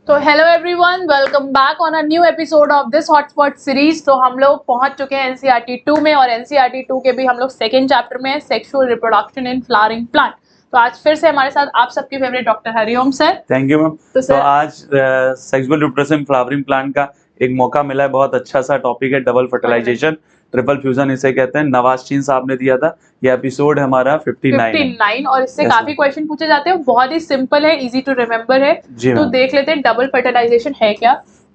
तो hello everyone, welcome back on a new episode of this hotspot series. तो हम लोग पहुंच चुके हैं एनसीईआरटी 2 में, और एनसीईआरटी 2 के भी हम लोग सेकेंड चैप्टर में, sexual reproduction in flowering plant. तो आज फिर से हमारे साथ आप सबके favourite doctor Hariom sir. Thank you ma'am. तो तो आज सेक्सुअल रिप्रोडक्शन फ्लावरिंग प्लांट का एक मौका मिला है। बहुत अच्छा सा टॉपिक है, डबल फर्टिलाइजेशन, ट्रिपल फ्यूजन इसे कहते हैं। नवाज़ साहब ने दिया था। ये एपिसोड हमारा 59 है। 59, और इससे Yes, काफी ma'am. क्वेश्चन पूछे जाते हैं। बहुत ही सिंपल है, इजी टू रिमेम्बर है। जी तो मैम। देख लेते हैं डबल फर्टिलाइजेशन है क्या।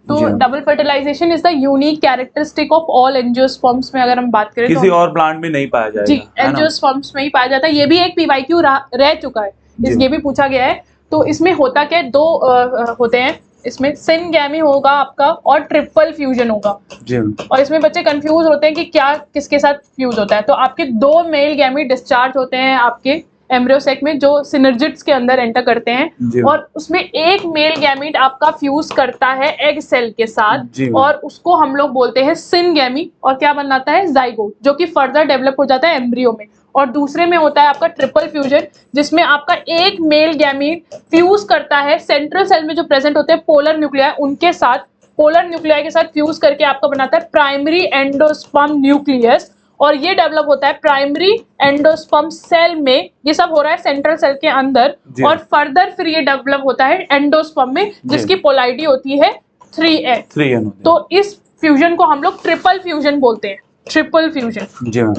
तो जी ma'am. Double fertilization is the unique characteristic of all angiosperms में अगर हम बात करें किसी तो और प्लांट में नहीं पाया जी जाएगा, है ना? एंजियोस्पर्म्स में ही पाया जाता है। ये भी एक पीवाईक्यू रह चुका है, जी ये भी पूछा गया है। तो इसमें होता क्या है, दो होते हैं। इसमें सिनगैमी होगा आपका और ट्रिपल फ्यूजन होगा। जी मैम। और इसमें बच्चे कंफ्यूज होते हैं कि क्या किसके साथ फ्यूज होता है। तो आपके दो मेल गैमीट डिस्चार्ज होते हैं आपके एम्ब्रियो सेक में, जो सिनर्जिड्स के अंदर एंटर करते जी हैं, मैम। और उसमें एक मेल गैमीट आपका फ्यूज करता है एग सेल के साथ, जी मैम। और उसको हम लोग बोलते हैं सिनगैमी, और क्या बनाता है जाइगोट, जो कि फर्दर डेवलप हो जाता है एम्ब्रियो में। और दूसरे में होता है आपका ट्रिपल फ्यूजन, जिसमें आपका एक मेल गैमीट फ्यूज करता है सेंट्रल सेल में जो प्रेजेंट होते हैं पोलर न्यूक्लियाई, उनके साथ पोलर न्यूक्लियाई के साथ फ्यूज करके आपका बनाता है प्राइमरी एंडोस्पर्म न्यूक्लियस। और ये डेवलप होता है प्राइमरी एंडोस्पर्म सेल में। ये सब हो रहा है सेंट्रल सेल के अंदर, और फर्दर फिर ये डेवलप होता है एंडोस्पर्म में, जिसकी पोलैरिटी होती है 3n। तो इस फ्यूजन को हम लोग ट्रिपल फ्यूजन बोलते हैं, ट्रिपल फ्यूजन। जी मैम।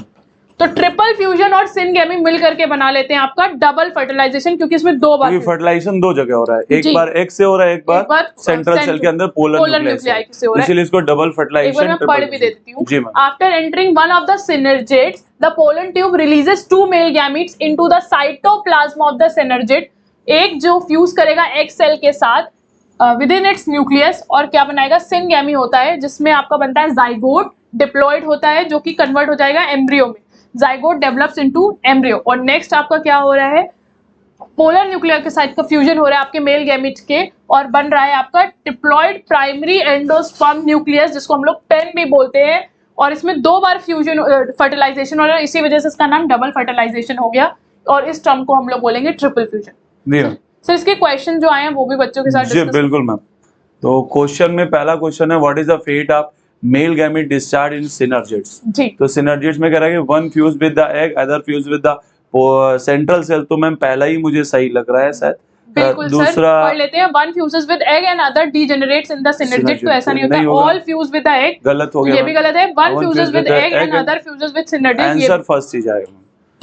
तो ट्रिपल फ्यूजन और सिनगैमी मिल करके बना लेते हैं आपका डबल फर्टिलाइजेशन, क्योंकि इसमें दो बार फर्टिलाइजेशन दो जगह हो रहा है, एक जी। बार एग से हो रहा है, एक बार सेंट्रल सेल सेंट्रल के अंदर पोलर न्यूक्लियस न्यूक्लियाई से हो रहा है। इसीलिए इसको डबल एक बार फर्टिलाइजेशन मैं पढ़ भी दे देती हूँ। जी ma'am. After entering one of the synergids, the pollen tube releases two male gametes into the cytoplasm of the synergid. एक जो फ्यूज करेगा एग सेल के साथ विद इन इट्स न्यूक्लियस, और क्या बनाएगा, सिनगैमी होता है, जिसमें आपका बनता है जाइगोट, डिप्लॉयड होता है, जो कि कन्वर्ट हो जाएगा एम्ब्रियो में। जाइगोट डेवलप्स इनटू एम्ब्रियो, और नेक्स्ट आपका क्या हो रहा है, पोलर न्यूक्लियर के साथ का फ्यूजन हो रहा है आपके मेल गैमीट के, और बन रहा है आपका डिप्लॉयड प्राइमरी एंडोस्पर्म न्यूक्लियस, जिसको हम लोग पेन भी बोलते हैं। और इसमें दो बार फ्यूजन फर्टिलाइजेशन हो रहा है, इसी वजह से इसका नाम डबल फर्टिलाइजेशन हो गया, और इस टर्म को हम लोग बोलेंगे ट्रिपल फ्यूजन। सर इसके क्वेश्चन जो आए हैं वो भी बच्चों के साथ जी बिल्कुल मैम। तो क्वेश्चन में पहला क्वेश्चन है, what is the fate of male gamete discharge in synergids. जी। तो सिनर्जिड्स में कह रहा है कि one fuse with the egg, other fuse with the central cell. तो मैम पहला ही मुझे सही लग रहा है शायद। बिल्कुल दूसरा सर, पढ़ लेते हैं। One fuses with egg and other degenerates in the synergid. तो ऐसा नहीं होता, all fuse with the egg, गलत हो गया। ये भी गलत है। One fuses with egg and other fuses with synergid, answer first ही जाएगा।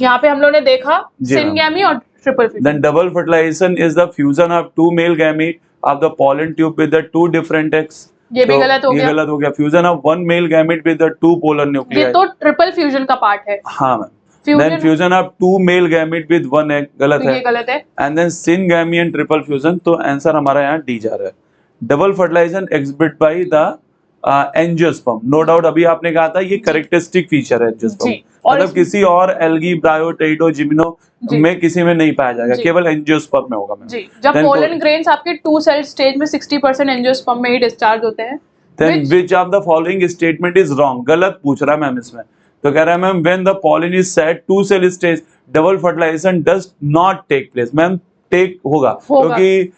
यहाँ पे हम लोगों ने देखा सिनगैमी और triple fusion. Then double fertilization is the fusion of two male gamete of the pollen tube with the two different eggs. ये भी गलत हो गया। ये गलत हो गया। Fusion of one male gamete with the two polar nuclei. ये तो ट्रिपल फ्यूजन का पार्ट है। हाँ ma'am. Then fusion of two male gamete with one egg, गलत है। ये गलत है। And then syngamy and triple fusion, तो आंसर हमारा यहाँ डी जा रहा है। Double fertilization exhibited by the angiosperm, no doubt. अभी आपने कहा था ये कैरेक्टरिस्टिक फीचर है एंजियोस्पर्म, मतलब किसी और एल्गी, ब्रायो, टेरिडो, जिमिनो में किसी में नहीं पाया जाएगा, केवल एंजियोस्पर्म में होगा मैम। जी। जब पोलन ग्रेन्स आपके टू सेल स्टेज में 60% एंजियोस्पर्म में ही डिस्चार्ज होते हैं। Then which of the following statement is wrong? गलत पूछ रहा है मैम इसमें। तो कह रहा है ma'am when the pollen is set two cell stage double fertilization does not take place। Ma'am take होगा, क्योंकि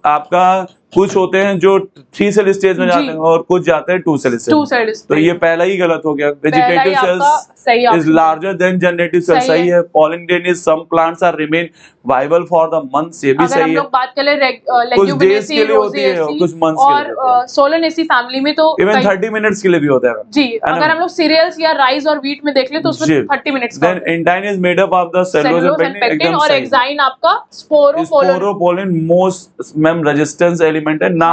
आपका कुछ होते हैं जो 3 सेल स्टेज में जाते हैं और कुछ जाते हैं 2 सेल स्टेज। तो ये पहला ही गलत हो गया। Vegetative cells is larger than generative cell, सही है। Pollen grain is some plants are remain viable for the months, ये भी सही है। अगर हम लोग बात करें लेग्यूमिनेसी, रोज़ेसी, कुछ मंथ्स और सोलेनेसी फैमिली में तो इवन 30 मिनट्स के लिए भी होता है जी। अगर हम लोग सीरियल्स या राइस और व्हीट में देख ले तो उसमें 30 मिनट्स का। Then intine is made up of the cellulose and pectin, और एक्साइन आपका sporopollenin most ma'am resistance element है। ना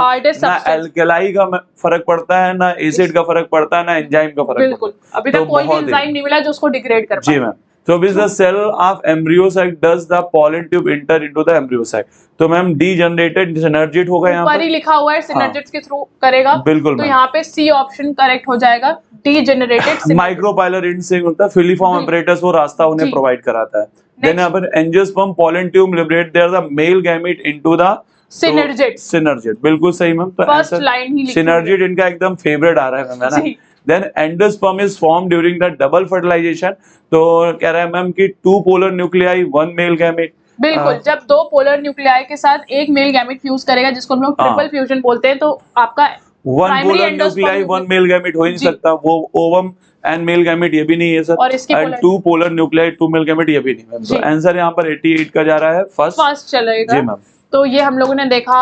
एल्कलाई का फर्क पड़ता है, ना एसिड का फर्क पड़ता है, ना एंजाइम का फर्क। बिल्कुल, अभी तक कोई भी एंजाइम नहीं मिला जो उसको डिग्रेड कर पाए। जी ma'am. So which the cell of embryo sac does the pollen tube enter into the embryo sac? तो मैम degenerated synergid होगा यहाँ पर। ऊपर ही लिखा हुआ है synergids के थ्रू करेगा। बिल्कुल। तो यहाँ पे सी ऑप्शन करेक्ट हो जाएगा, degenerated। माइक्रोपाइलर इंड होता है, फिलीफॉर्म apparatus वो रास्ता उन्हें प्रोवाइड कराता है। Then यहाँ पर angiosperm pollen tube liberate there the male gamete into the synergid। बिल्कुल सही मैम। तो फर्स्ट लाइन ही synergid इनका एकदम फेवरेट आ रहा है मैम, है ना। Then endosperm is formed during the double fertilization। तो कह रहा है मैम कि 2 polar nuclei 1 male gamete। बिल्कुल, जब दो पोलर न्यूक्लियाई के साथ एक मेल गैमेट फ्यूज करेगा, जिसको हम लोग ट्रिपल फ्यूजन बोलते हैं, तो आपका one primary polar endosperm nuclei one male gamete हो ही नहीं जी। सकता, वो ओवम एंड मेल गैमेट ये भी नहीं है सर, और इसकी and polar- two polar nuclei two male gamete ये भी नहीं मैम। जी। तो आंसर यहाँ पर 88 का जा रहा है फर्स्ट। फर्स्ट चलेगा। जी मैम। तो ये हम लोगों ने देखा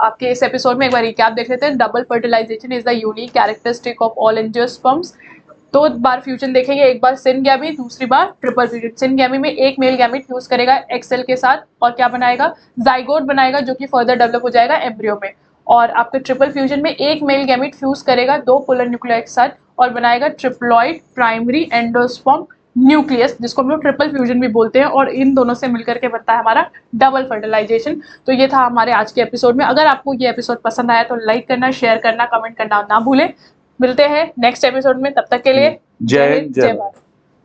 आपके इस एपिसोड में। एक बार रिकैप देख लेते हैं। Double fertilization is the unique characteristic of all angiosperms. दो बार फ्यूजन देखेंगे, एक बार सिनगैमी, दूसरी बार ट्रिपल फ्यूजन। सिनगैमी में एक मेल गैमेट फ्यूज करेगा एक्सेल के साथ और क्या बनाएगा, जाइगोट बनाएगा, जो कि फर्दर डेवलप हो जाएगा एम्ब्रियो में। और आपके ट्रिपल फ्यूजन में एक मेल गैमेट फ्यूज करेगा दो पोलर न्यूक्लियाई के साथ और बनाएगा ट्रिप्लॉइड प्राइमरी एंडोस्पर्म न्यूक्लियस, जिसको हम लोग ट्रिपल फ्यूजन भी बोलते हैं। और इन दोनों से मिलकर के बनता है हमारा डबल फर्टिलाइजेशन। तो ये था हमारे आज के एपिसोड में। अगर आपको ये एपिसोड पसंद आया तो लाइक करना, शेयर करना, कमेंट करना ना भूलें। मिलते हैं नेक्स्ट एपिसोड में, तब तक के लिए जय हिंद, जय भारत। भारत।